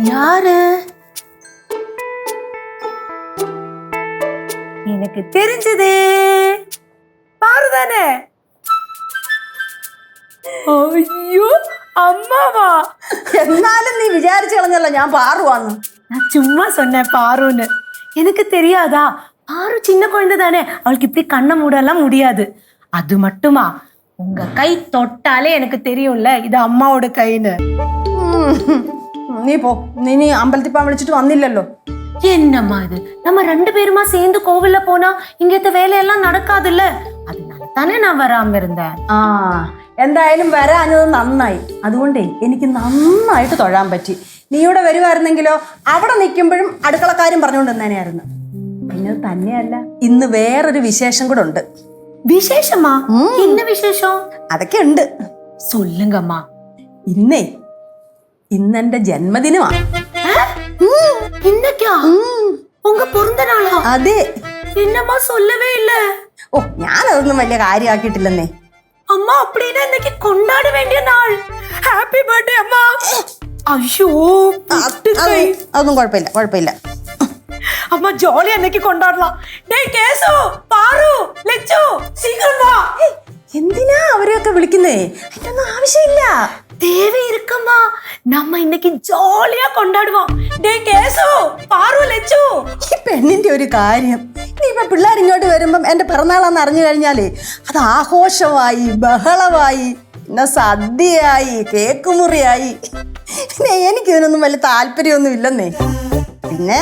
யாரு? எனக்கு தெரிஞ்சதே பாருதானே. അയ്യോ അമ്മാവാ. എന്നാലും നീ വിചാരിച്ചു കളഞ്ഞല്ലോ ഞാൻ പാറുവാന്ന്. நான் சும்மா சொன்னேன் பாருன்னு. எனக்கு தெரியாதா, பாரு சின்ன குழந்தை தானே, அவளுக்கு இப்படி கண்ணை மூடலாம் முடியாது. அது மட்டுமா, உங்க கை தொட்டாலே எனக்கு தெரியும்ல இது அம்மாவோட கைன்னு. നീ പോ, നീ അമ്പലത്തിൽ പോകാൻ വിളിച്ചിട്ട് വന്നില്ലല്ലോ. என்னம்மா இது, நம்ம 2 பேருமா சேர்ந்து கோவில்ல போனா இங்கത്തെ வேலையெல்லாம் നടക്കാതില്ല. அதனால தானே நான் வராம இருந்தேன். ആ എന്തായാലും വരാഞ്ഞത് നന്നായി. അതുകൊണ്ടേ എനിക്ക് നന്നായിട്ട് തൊഴാൻ പറ്റി. നീ ഇവിടെ വരുമായിരുന്നെങ്കിലോ അവിടെ നിൽക്കുമ്പോഴും അടുക്കളക്കാരും പറഞ്ഞുകൊണ്ട് തന്നെയായിരുന്നു. പിന്നെ തന്നെയല്ല, ഇന്ന് വേറൊരു വിശേഷം കൂടെ ഉണ്ട്. விசேஷமா? என்ன விசேஷம்? അതൊക്കെ ഉണ്ട്. சொல்லுங்கம்மா. ഇന്നെന്റെ ജന്മദിനമാണ്. இன்னைக்கா? உங்க பிறந்த நாளா? അതെ. என்னம்மா சொல்லவே இல்ல. ഓ, ഞാനതൊന്നും വലിയ കാര്യമാക്കിയിട്ടില്ലെന്നേ. அம்மா அப்படின்னா இன்னைக்கு கொண்டாட வேண்டிய நாள். ஹாப்பி பர்த்டே அம்மா. ஐயோ അതൊന്നും കുഴപ്പമില്ല. அம்மா ஜாலியா இன்னைக்கு கொண்டாடலாம். டேய் கேசு, பாரு, லெச்சு, சீக்கிரம் வா. എന്തിനാ അവരെയൊക്കെ വിളിക്കുന്നേ? അതിനൊന്നും ആവശ്യമില്ല. தேவை இருக்கம்மா, நம்ம இன்னைக்கு ஜாலியா கொண்டாடுவோம். டேய் கேசு, பாரு, லெச்சு. ഈ പെണ്ണിന്റെ ഒരു കാര്യം, ഇനിയിപ്പോ പിള്ളേർ ഇങ്ങോട്ട് വരുമ്പം എന്റെ പിറന്നാളാന്ന് അറിഞ്ഞു കഴിഞ്ഞാലേ അത് ആഘോഷമായി, ബഹളമായി, പിന്നെ സദ്യയായി, കേക്ക് മുറിയായി. പിന്നെ എനിക്കിതിനൊന്നും വലിയ താല്പര്യമൊന്നും ഇല്ലെന്നേ. പിന്നെ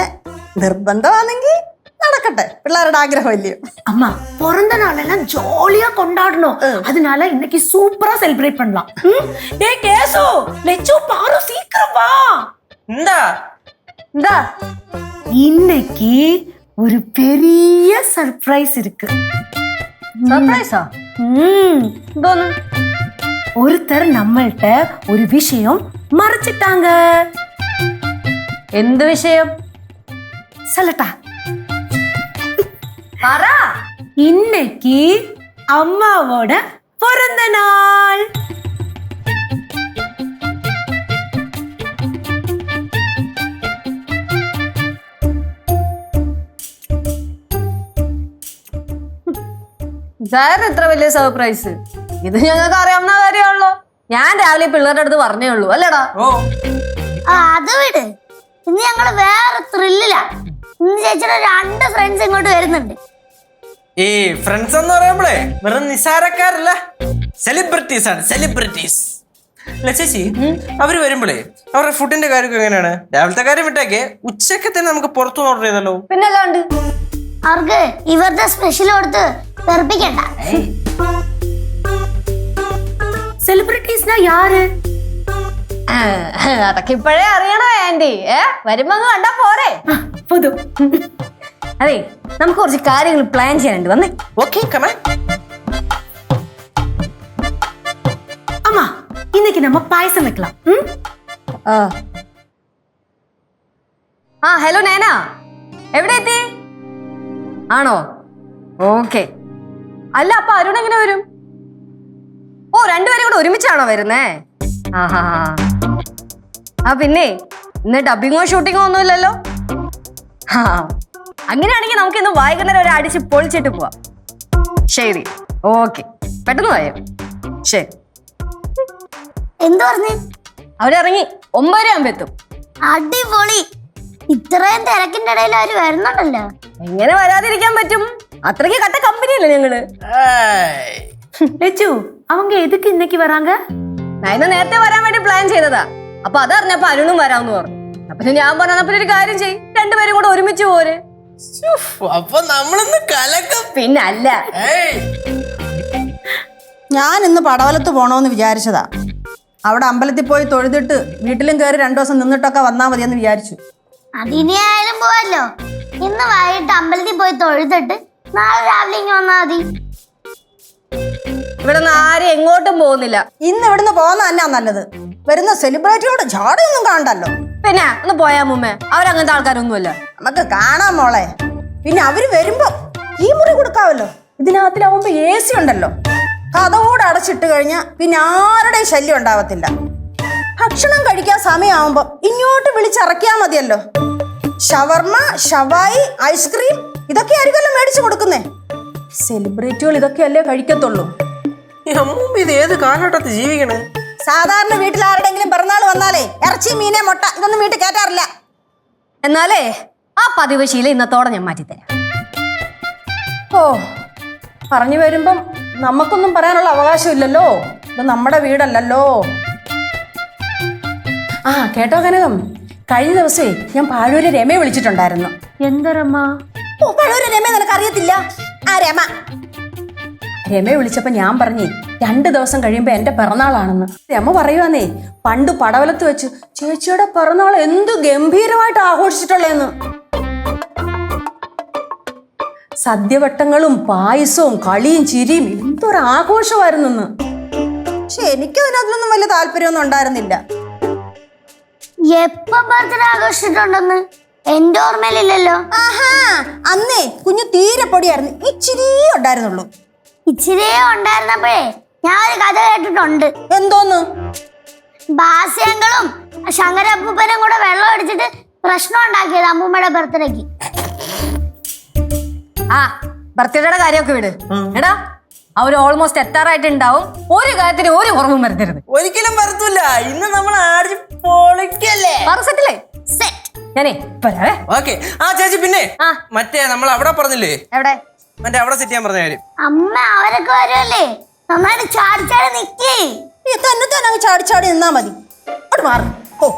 നിർബന്ധമാണെങ്കിൽ നടക്കട്ടെ, പിള്ളേരുടെ ആഗ്രഹമല്ലയോ. அம்மா பிறந்த நாளெல்லாம் ஜாலியா கொண்டாடணும். அதனால இன்னைக்கு சூப்பரா செலிப்ரேட் பண்ணலாம். டேய் கேசு, லெச்சு, பாரு, சீக்கிரம் வா. എന്താ இன்னைக்கு ஒரு பெரிய சர்ப்ரைஸ் இருக்கு. സർപ്രൈസാ? എന്തോന്ന്? ஒருத்தர் நம்மள்ட்ட ஒரு விஷயம் மறைச்சிட்டாங்க. എന്ത് വിഷയം? சொல்லட்டா? இன்னைக்கு அம்மாவோட பிறந்த நாள். ഇതായിരുന്നു ഇത്ര വലിയ സർപ്രൈസ്? ഇത് ഞങ്ങൾക്ക് അറിയാവുന്ന കാര്യമാണല്ലോ. ഞാൻ രാവിലെ പിള്ളേരുടെ അടുത്ത് പറഞ്ഞേ ഉള്ളൂ, അല്ലേടാ? അത് വിട്. ഇന്ന് ഞങ്ങള് വേറെ ത്രില്ലിലാ. ഇന്ന് ചേച്ചിയുടെ 2 ഫ്രണ്ട്സ് ഇങ്ങോട്ട് വരുന്നുണ്ട്. ഈ ഫ്രണ്ട്സ് എന്ന് പറയുമ്പോഴേ വെറും നിസാരക്കാരല്ല, സെലിബ്രിറ്റീസ് ആണ്. സെലിബ്രിറ്റീസ് ചേച്ചി, അവര് വരുമ്പോഴേ അവരുടെ ഫുഡിന്റെ കാര്യമൊക്കെ എങ്ങനെയാണ്? രാവിലത്തെ കാര്യം വിട്ടേക്ക്, ഉച്ചക്ക് തന്നെ നമുക്ക് പുറത്തുനിന്ന് ഓർഡർ ചെയ്തല്ലോ. പിന്നെ അല്ലാണ്ട് അവർക്ക് ഇവരുടെ സ്പെഷ്യൽ കൊടുത്ത് വെറുപ്പിക്കണ്ട. സെലിബ്രിറ്റീസ്നാ യാര്? അതൊക്കെ ഇപ്പോഴേ അറിയണോ ആന്റി? വരുമ്പോ അങ്ങ് കണ്ടാ പോരെ. പുതു. അതെ, നമുക്ക് കുറച്ച് കാര്യങ്ങൾ പ്ലാൻ ചെയ്യാനുണ്ട്. വന്നേ. Okay, come on. அம்மா இன்னைக்கு நம்ம பாயசம் வைக்கலாம். ആ ഹലോ നൈന, എവിടെ എത്തി? ആണോ? ഓക്കെ. അല്ല, അപ്പൊ അരുൺ എങ്ങനെ വരും? ഓ, 2 പേരും കൂടെ ഒരുമിച്ചാണോ വരുന്നേ? ആ പിന്നെ ഇന്ന് ഡബിങ്ങോ ഷൂട്ടിങ്ങോ ഒന്നുമില്ലല്ലോ. അങ്ങനെയാണെങ്കിൽ നമുക്ക് ഇന്ന് വൈകുന്നേരം ഒരു അടിച്ച് പൊളിച്ചിട്ട് പോവാം. ശരി, ഓക്കെ, പെട്ടെന്ന് പോയോ? ശരി. എന്ത് പറഞ്ഞു? അവരിറങ്ങി 9 ആകുമ്പോ എത്തും. അടിപൊളി. ഇത്രയും തിരക്കിന്റെ ഇടയിൽ അവര് വരുന്നുണ്ടല്ലോ. എങ്ങനെ വരാതിരിക്കാൻ പറ്റും? അത്രയ്ക്ക് കട്ട കമ്പനിയല്ലേ ഞങ്ങള്. லெச்சு, அவங்க எதுக்கு இன்னைக்கு வராங்க? നൈന നേരത്തെ വരാൻ വേണ്ടി പ്ലാൻ ചെയ്തതാ. അപ്പൊ അതറിഞ്ഞപ്പോ അരുണും വരാമെന്ന് പറഞ്ഞു. അപ്പൊ ഞാൻ പറഞ്ഞപ്പോ ഒരു കാര്യം ചെയ്യും, 2 പേരും കൂടെ ഒരുമിച്ച് പോരെ. അപ്പൊ നമ്മളൊന്ന് കലക്കും. പിന്നെ അല്ല, ഞാൻ ഇന്ന് പടവലത്ത് പോണോന്ന് വിചാരിച്ചതാ. അവിടെ അമ്പലത്തിൽ പോയി തൊഴുതിട്ട് വീട്ടിലും കയറി 2 ദിവസം നിന്നിട്ടൊക്കെ വന്നാ മതിയെന്ന് വിചാരിച്ചു. അതിനി ആയാലും പോവല്ലോ. ഇന്ന് വൈകിട്ട് അമ്പലത്തിൽ പോയി തൊഴുതിട്ട് നാളെ രാവിലെ ഇങ്ങ് വന്നാ മതി. ഇവിടെ നിന്ന് ആരും എങ്ങോട്ടും പോകുന്നില്ല. ഇന്ന് ഇവിടുന്ന് പോകുന്ന തന്നെയാ നല്ലത്. വരുന്ന സെലിബ്രിറ്റിയോട് ചാടിയൊന്നും കാണണ്ടല്ലോ. പിന്നെ ഒന്ന് പോയാ മുമ്മേ, അവരങ്ങനത്തെ ആൾക്കാരൊന്നുമല്ല. നമുക്ക് കാണാം മോളെ. പിന്നെ അവര് വരുമ്പോ ഈ മുറി കൊടുക്കാവല്ലോ. ഇതിനകത്തിലാവുമ്പോ AC ഉണ്ടല്ലോ. കഥകൂടെ അടച്ചിട്ട് കഴിഞ്ഞാൽ പിന്നെ ആരുടെയും ശല്യം ഉണ്ടാവത്തില്ല. ഭക്ഷണം കഴിക്കാൻ സമയമാകുമ്പോ ഇങ്ങോട്ട് വിളിച്ചിറക്കിയാ മതിയല്ലോ. ഷവർമ, ഷവായി, ഐസ്ക്രീം ഇതൊക്കെ ആയിരിക്കുമല്ലോ മേടിച്ചു കൊടുക്കുന്നേ. സെലിബ്രിറ്റികൾ ഇതൊക്കെയല്ലേ കഴിക്കത്തുള്ളൂ. ഈ അമ്മൂമ്മ ഇത് ഏത് കാലഘട്ടത്തിൽ ജീവിക്കണേ? സാധാരണ വീട്ടിൽ ആരുടെങ്കിലും പിറന്നാൾ വന്നാലേ ഇറച്ചി, മീനെ, മുട്ട ഇതൊന്നും വീട്ടിൽ കയറ്റാറില്ല. എന്നാലേ ആ പതിവ് ശീലം ഇന്നത്തോടെ ഞാൻ മാറ്റിത്തരാം. ഓ, പറഞ്ഞു വരുമ്പം നമുക്കൊന്നും പറയാനുള്ള അവകാശമില്ലല്ലോ. ഇത് നമ്മുടെ വീടല്ലല്ലോ. ആ കേട്ടോ കനകം, കഴിഞ്ഞ ദിവസേ ഞാൻ പാഴൂര് രമയെ വിളിച്ചിട്ടുണ്ടായിരുന്നു. എന്തരമ്മ? ഓ, പാഴൂര് രമ നിനക്ക് അറിയത്തില്ല? ആ രമ വിളിച്ചപ്പോ ഞാൻ പറഞ്ഞേ 2 ദിവസം കഴിയുമ്പോ എന്റെ പിറന്നാളാണെന്ന്. രമ പറയുവാന്നേ, പണ്ട് പടവലത്ത് വെച്ച് ചേച്ചിയുടെ പിറന്നാൾ എന്ത് ഗംഭീരമായിട്ട് ആഘോഷിച്ചിട്ടുള്ളതെന്ന്. സദ്യവട്ടങ്ങളും പായസവും കളിയും ചിരിയും എന്തൊരു ആഘോഷമായിരുന്നെന്ന്. പക്ഷെ എനിക്കതിനകത്തൊന്നും വലിയ താല്പര്യമൊന്നും ഉണ്ടായിരുന്നില്ല. എപ്പോ ബർത്ത്ഡേ ആഘോഷിച്ചിട്ടുണ്ടെന്ന് എന്റെ ഓർമ്മയിലില്ലല്ലോ. ആഹാ, അന്നേ കുഞ്ഞു തീരെ പൊടിയായിരുന്നു, ഇച്ചിരി ഉണ്ടായിരുന്നുള്ളൂ. ഇച്ചിരിയേ ഉണ്ടായിരുന്നപ്പോഴേ ഞാൻ ഒരു കഥ കേട്ടിട്ടുണ്ട്. എന്തോന്ന്? ബാസ്യങ്ങളും ശങ്കരപ്പൂപ്പനും കൂടെ വെള്ളം അടിച്ചിട്ട് പ്രശ്നം ഉണ്ടാക്കിയത് അമ്മൂമ്മയുടെ ബർത്ത്ഡേക്ക്. ആ ബർത്ത്ഡേയുടെ കാര്യമൊക്കെ വിട്. എടാ അവര് ഓൾമോസ്റ്റ് എത്താറായിട്ടുണ്ടാവും. ഒരു കാര്യത്തിന് ഒരു കുറവും വരുത്തരുത്. ഒരിക്കലും വരത്തില്ല. ഇന്ന് നമ്മൾ ആടി പൊളിക്കല്ലേ? സെറ്റില്ലേ? ഞാനേ വരാവേ. ഓക്കെ. ആ ചേച്ചി, പിന്നെ ആ. മറ്റേ നമ്മൾ അവിടെ പറഞ്ഞില്ലേ, എവിടെ? മറ്റേ അവിടെ സെറ്റ് ചെയ്യാൻ പറഞ്ഞ കാര്യം. അമ്മ അവരൊക്കെ വരുമല്ലേ, നന്നായിട്ട് ചാടിച്ചാടി നിക്കേ. നീ തന്നെ ചാടി ചാടി നിന്നാ മതി. അങ്ങോട്ട് മാറും. ഓ